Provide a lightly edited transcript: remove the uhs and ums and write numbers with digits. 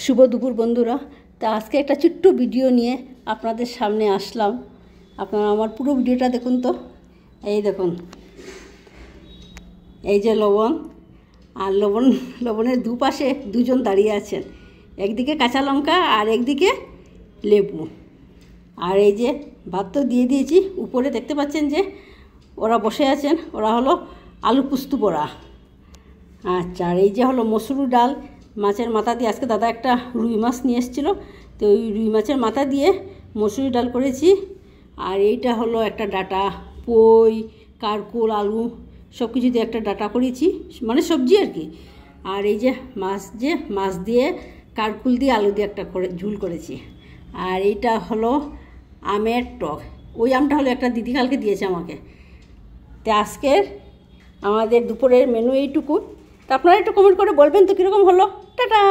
শুভ দুপুর বন্ধুরা। তা আজকে একটা ছোট্ট ভিডিও নিয়ে আপনাদের সামনে আসলাম। আপনারা আমার পুরো ভিডিওটা দেখুন। তো এই দেখুন, এই যে লবণ আর লবণের দুপাশে দুজন দাঁড়িয়ে আছেন, একদিকে কাঁচা লঙ্কা আর একদিকে লেবু। আর এই যে ভাত তো দিয়ে দিয়েছি, উপরে দেখতে পাচ্ছেন যে ওরা বসে আছেন, ওরা হলো আলু পুস্ত বড়া। আচ্ছা, আর এই যে হলো মসুর ডাল মাছের মাথা দিয়ে, আজকে দাদা একটা রুই মাছ নিয়ে এসেছিলো, তো ওই রুই মাছের মাথা দিয়ে মসুর ডাল করেছি। আর এইটা হলো একটা ডাটা, পই, কারকুল, আলু সব কিছু দিয়ে একটা ডাটা করেছি, মানে সবজি আর কি। আর এই যে মাছ দিয়ে কারকুল দিয়ে আলু দিয়ে একটা ঝুল করেছি। আর এইটা হলো আমের টক, ওই আমটা হলো একটা দিদি কালকে দিয়েছে আমাকে। তো আজকের আমাদের দুপুরের মেনু এইটুকু। তা আপনারা একটু কমেন্ট করে বলবেন তো কীরকম হলো। টাটা।